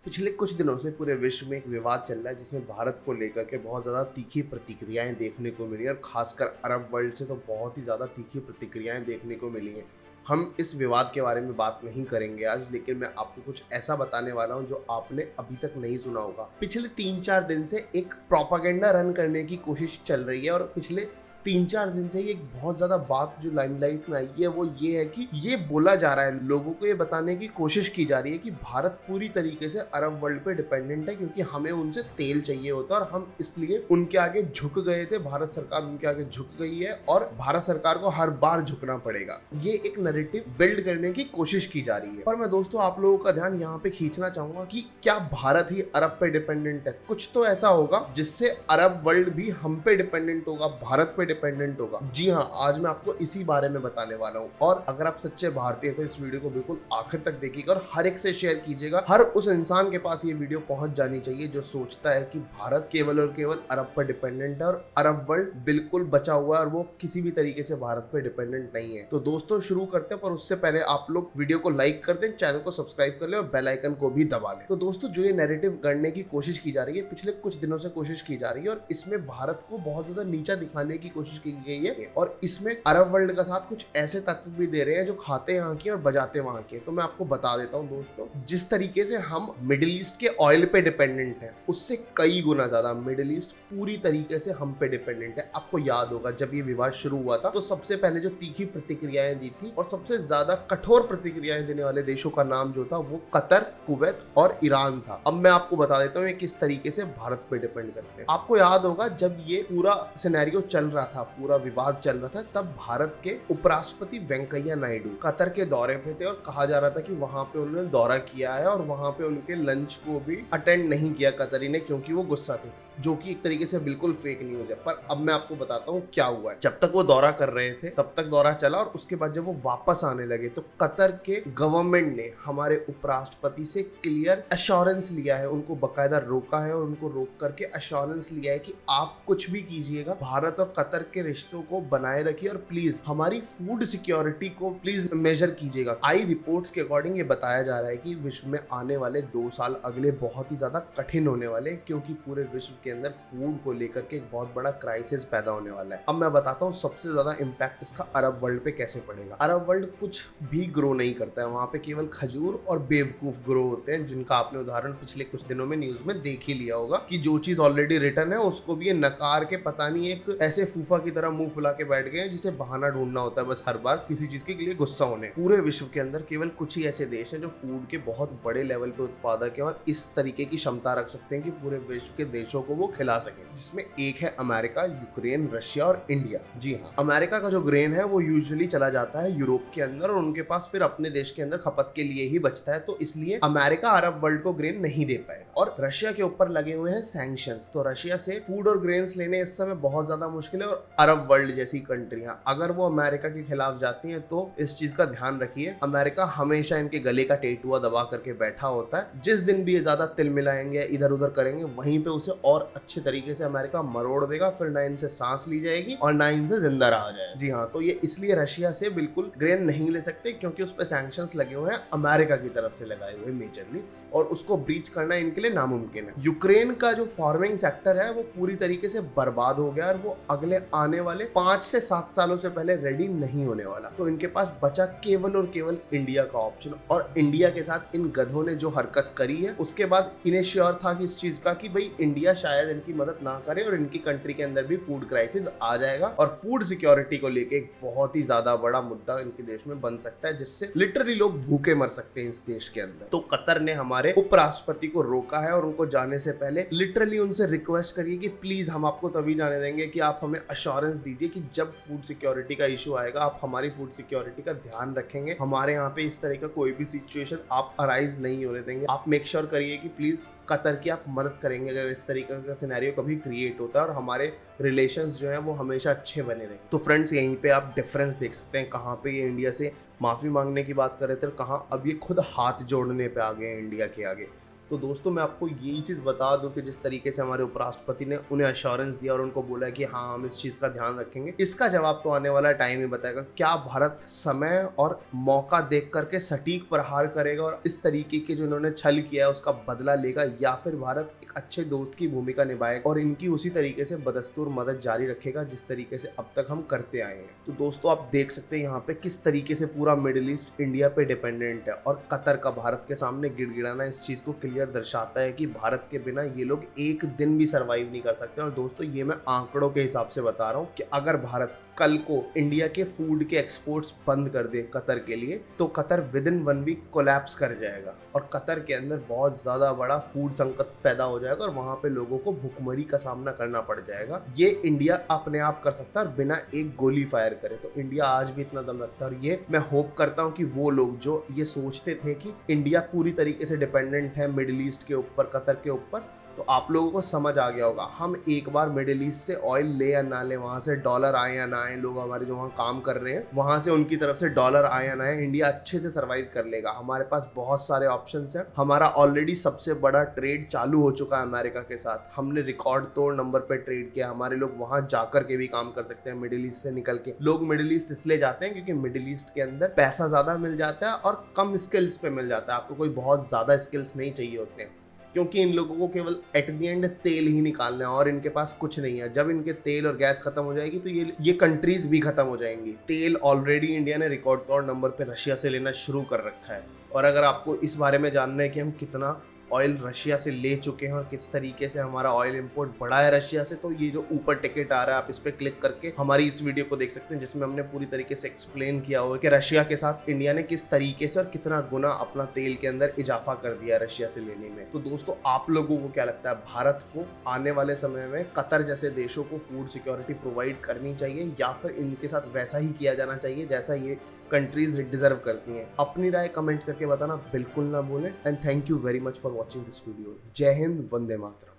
पिछले कुछ दिनों से पूरे विश्व में एक विवाद चल रहा है जिसमें भारत को लेकर के बहुत ज़्यादा तीखी प्रतिक्रियाएं देखने को मिली और खासकर अरब वर्ल्ड से तो बहुत ही ज़्यादा तीखी प्रतिक्रियाएं देखने को मिली हैं। हम इस विवाद के बारे में बात नहीं करेंगे आज, लेकिन मैं आपको कुछ ऐसा बताने वाला हूं जो आपने अभी तक नहीं सुना होगा। पिछले 3-4 दिन से एक प्रोपागेंडा रन करने की कोशिश चल रही है और पिछले 3-4 दिन से ही एक बहुत ज़्यादा बात जो लाइमलाइट में आई है वो ये है कि ये बोला जा रहा है, लोगों को ये बताने की कोशिश की जा रही है कि भारत पूरी तरीके से अरब वर्ल्ड पे डिपेंडेंट है क्योंकि हमें उनसे तेल चाहिए होता है और हम इसलिए उनके आगे झुक गए थे। भारत सरकार उनके आगे झुक गई है और भारत सरकार को हर बार झुकना पड़ेगा। ये एक नैरेटिव बिल्ड करने की कोशिश की जा रही है। और मैं दोस्तों आप लोगों का ध्यान यहाँ पे खींचना चाहूंगा कि क्या भारत ही अरब पे डिपेंडेंट है? कुछ तो ऐसा होगा जिससे अरब वर्ल्ड भी हम पे डिपेंडेंट होगा, भारत पे डिपेंडेंट होगा। जी हाँ, आज मैं आपको इसी बारे में बताने वाला हूँ। और अगर आप सच्चे भारतीय हैं तो इस वीडियो को बिल्कुल आखिर तक देखिएगा और हर एक से शेयर कीजिएगा। हर उस इंसान के पास ये वीडियो पहुंच जानी चाहिए जो सोचता है कि भारत केवल और केवल अरब पर डिपेंडेंट है और अरब वर्ल्ड बिल्कुल बचा हुआ है और वो किसी भी तरीके से भारत पर डिपेंडेंट नहीं है। तो दोस्तों शुरू करते हैं, पर उससे पहले आप लोग वीडियो को लाइक कर दें, चैनल को सब्सक्राइब कर लें और बेल आइकन को भी दबा लें। तो दोस्तों जो ये नैरेटिव गढ़ने की कोशिश की जा रही है, पिछले कुछ दिनों से कोशिश की जा रही है और इसमें भारत को बहुत ज्यादा नीचा दिखाने की कोशिश की गई है और इसमें अरब वर्ल्ड का साथ कुछ ऐसे तत्व भी दे रहे हैं जो खाते यहाँ की और बजाते वहां के। तो मैं आपको बता देता हूँ दोस्तों, जिस तरीके से हम मिडिल ईस्ट के ऑयल पे डिपेंडेंट है उससे कई गुना ज्यादा मिडिल ईस्ट पूरी तरीके से हम पे डिपेंडेंट है। आपको याद होगा जब ये विवाद शुरू हुआ था तो सबसे पहले जो तीखी प्रतिक्रियाएं दी थी और सबसे ज्यादा कठोर प्रतिक्रियाएं देने वाले देशों का नाम जो था वो कतर, कुवैत और ईरान था। अब मैं आपको बता देता हूँ किस तरीके से भारत पे डिपेंड करते हैं। आपको याद होगा जब ये पूरा सिनेरियो चल रहा था, पूरा विवाद चल रहा था, तब भारत के उपराष्ट्रपति वेंकैया नायडू कतर के दौरे पे थे और कहा जा रहा था कि वहां पे उन्होंने दौरा किया है और वहां पे उनके लंच को भी अटेंड नहीं किया कतरी ने क्योंकि वो गुस्सा थे, जो कि एक तरीके से बिल्कुल फेक न्यूज है। पर अब मैं आपको बताता हूँ क्या हुआ है। जब तक वो दौरा कर रहे थे तब तक दौरा चला और उसके बाद जब वो वापस आने लगे तो कतर के गवर्नमेंट ने हमारे उपराष्ट्रपति से क्लियर अश्योरेंस लिया है, उनको बकायदा रोका है और उनको रोक करके अश्योरेंस लिया है कि आप कुछ भी कीजिएगा, भारत और कतर के रिश्तों को बनाए रखिए और प्लीज हमारी फूड सिक्योरिटी को प्लीज मेजर कीजिएगा। आई रिपोर्ट्स के अकॉर्डिंग ये बताया जा रहा है कि विश्व में आने वाले 2 साल अगले बहुत ही ज्यादा कठिन होने वाले क्योंकि पूरे विश्व के अंदर फूड को लेकर के एक बहुत बड़ा क्राइसिस पैदा होने वाला है। अब मैं बताता हूँ सबसे ज्यादा इम्पैक्ट इसका अरब वर्ल्ड पे कैसे पड़ेगा। अरब वर्ल्ड कुछ भी ग्रो नहीं करता है, वहां पे केवल खजूर और बेवकूफ ग्रो होते हैं, जिनका आपने उदाहरण पिछले कुछ दिनों में न्यूज में देख ही लिया होगा कि जो चीज ऑलरेडी रिटर्न है उसको भी ये नकार के पता नहीं एक ऐसे फूफा की तरह मुंह फुला के बैठ गए जिसे बहाना ढूंढना होता है बस हर बार किसी चीज के लिए गुस्सा होने। पूरे विश्व के अंदर केवल कुछ ही ऐसे देश हैं जो फूड के बहुत बड़े लेवल पे उत्पादक है और इस तरीके की क्षमता रख सकते हैं कि पूरे विश्व के देशों को वो खिला सके, जिसमें एक है अमेरिका, यूक्रेन, रशिया और इंडिया। जी हाँ, अमेरिका का जो ग्रेन है वो यूजुअली चला जाता है यूरोप के अंदर और उनके पास फिर अपने देश के अंदर खपत के लिए ही बचता है, तो इसलिए अमेरिका अरब वर्ल्ड को ग्रेन नहीं दे पाएगा। और रशिया के ऊपर लगे हुए हैं सैंक्शंस, तो रशिया से फूड और ग्रेन्स लेने इस समय बहुत ज्यादा मुश्किल है और अरब वर्ल्ड जैसी कंट्रियां अगर वो अमेरिका के खिलाफ जाती हैं तो इस चीज का ध्यान रखिए, अमेरिका हमेशा इनके गले का टेटुआ दबा करके बैठा होता है। जिस दिन भी ये ज्यादा तिल मिलाएंगे, इधर उधर करेंगे, वहीं पे उसे और अच्छे तरीके से अमेरिका मरोड़ देगा, फिर ना इनसे सांस ली जाएगी और ना इनसे जिंदा रहा जाए। जी हाँ, तो ये इसलिए रशिया से बिल्कुल ग्रेन नहीं ले सकते क्योंकि उस पर सैंक्शंस लगे हुए हैं अमेरिका की तरफ से लगाए हुए मेजरली, और उसको ब्रीच करना इनके लिए नामुमकिन है। यूक्रेन का जो फार्मिंग सेक्टर है वो पूरी तरीके से बर्बाद हो गया और वो अगले आने वाले 5 से 7 सालों से पहले रेडी नहीं होने वाला, तो इनके पास बचा केवल और केवल इंडिया का ऑप्शन। और इंडिया के साथ इन गधों ने जो हरकत करी है उसके बाद इन्हें श्योर था कि इस चीज का कि भाई इंडिया शायद इनकी मदद ना करे और इनकी कंट्री के अंदर भी फूड क्राइसिस आ जाएगा और फूड सिक्योरिटी को लेके एक बहुत ही ज्यादा बड़ा मुद्दा इनके देश में बन सकता है जिससे लिटरली लोग भूखे मर सकते हैं इस देश के अंदर। तो कतर ने हमारे उपराष्ट्रपति को रोका है और उनको जाने से पहले लिटरली उनसे रिक्वेस्ट करिए कि प्लीज हम आपको तभी जाने देंगे कि आप हमें अश्योरेंस दीजिए कि जब फूड सिक्योरिटी का इशू आएगा आप हमारी फूड सिक्योरिटी का ध्यान रखेंगे, हमारे यहाँ पे इस तरह का कोई भी सिचुएशन आप अराइज नहीं होने देंगे। आप मेक श्योर करिए कि प्लीज कतर की आप मदद करेंगे अगर इस तरीके का सिनेरियो कभी क्रिएट होता है और हमारे रिलेशंस जो हैं वो हमेशा अच्छे बने रहे। तो फ्रेंड्स यहीं पे आप डिफरेंस देख सकते हैं, कहाँ पे ये इंडिया से माफ़ी मांगने की बात कर रहे थे और कहाँ अब ये खुद हाथ जोड़ने पे आ गए हैं इंडिया के आगे। तो दोस्तों मैं आपको यही चीज़ बता दूं कि जिस तरीके से हमारे उपराष्ट्रपति ने उन्हें अश्योरेंस दिया और उनको बोला कि हाँ हम इस चीज़ का ध्यान रखेंगे, इसका जवाब तो आने वाला टाइम ही बताएगा। क्या भारत समय और मौका देख करके सटीक प्रहार करेगा और इस तरीके के जो इन्होंने छल किया है उसका बदला लेगा, या फिर भारत एक अच्छे दोस्त की भूमिका निभाएगा और इनकी उसी तरीके से बदस्तूर मदद जारी रखेगा जिस तरीके से अब तक हम करते आए हैं। तो दोस्तों आप देख सकते हैं यहाँ पे किस तरीके से पूरा मिडिल ईस्ट इंडिया पे डिपेंडेंट है और कतर का भारत के सामने गिड़गिड़ाना इस चीज को क्लियर दर्शाता है कि भारत के बिना ये लोग एक दिन भी सरवाइव नहीं कर सकते। और दोस्तों ये मैं आंकड़ों के हिसाब से बता रहा हूँ कि अगर भारत कल को इंडिया के फूड के एक्सपोर्ट्स बंद कर दे कतर के लिए तो Qatar within 1 week collapse कर जाएगा और कतर के अंदर बहुत ज्यादा बड़ा फूड संकट पैदा हो जाएगा और वहां पे लोगों को भुखमरी का सामना करना पड़ जाएगा। ये इंडिया अपने आप कर सकता है और बिना एक गोली फायर करे। तो इंडिया आज भी इतना दम रखता है और ये मैं होप करता हूँ कि वो लोग जो ये सोचते थे कि इंडिया पूरी तरीके से डिपेंडेंट है मिडिल ईस्ट के ऊपर, कतर के ऊपर, तो आप लोगों को समझ आ गया होगा। हम एक बार मिडिल ईस्ट से ऑयल ले या ना ले, वहां से डॉलर आए या ना आए, लोग हमारे जो वहाँ काम कर रहे हैं वहां से उनकी तरफ से डॉलर आए या ना आए, इंडिया अच्छे से सर्वाइव कर लेगा। हमारे पास बहुत सारे ऑप्शंस हैं। हमारा ऑलरेडी सबसे बड़ा ट्रेड चालू हो चुका है अमेरिका के साथ। हमने रिकॉर्ड तोड़ नंबर पे ट्रेड किया। हमारे लोग वहां जाकर के भी काम कर सकते हैं मिडिल ईस्ट से निकल के। लोग मिडिल ईस्ट इसलिए जाते हैं क्योंकि मिडिल ईस्ट के अंदर पैसा ज्यादा मिल जाता है और कम स्किल्स पे मिल जाता है। आपको कोई बहुत ज्यादा स्किल्स नहीं चाहिए होते हैं क्योंकि इन लोगों को केवल एट द एंड तेल ही निकालना है और इनके पास कुछ नहीं है। जब इनके तेल और गैस खत्म हो जाएगी तो ये कंट्रीज भी खत्म हो जाएंगी। तेल ऑलरेडी इंडिया ने रिकॉर्ड तौर नंबर पे रशिया से लेना शुरू कर रखा है। और अगर आपको इस बारे में जानना है कि हम कितना ऑयल रशिया से ले चुके हैं और किस तरीके से हमारा ऑयल इंपोर्ट बढ़ा है रशिया से, तो ये जो ऊपर टिकट आ रहा है आप इस पे क्लिक करके हमारी इस वीडियो को देख सकते हैं जिसमें हमने पूरी तरीके से एक्सप्लेन किया हुआ है कि रशिया के साथ इंडिया ने किस तरीके से और कितना गुना अपना तेल के अंदर इजाफा कर दिया रशिया से लेने में। तो दोस्तों आप लोगों को क्या लगता है, भारत को आने वाले समय में कतर जैसे देशों को फूड सिक्योरिटी प्रोवाइड करनी चाहिए या फिर इनके साथ वैसा ही किया जाना चाहिए जैसा ये कंट्रीज डिजर्व करती हैं? अपनी राय कमेंट करके बताना बिल्कुल ना भूलें। And thank you very much for watching this video. जय हिंद, वंदे मातरम।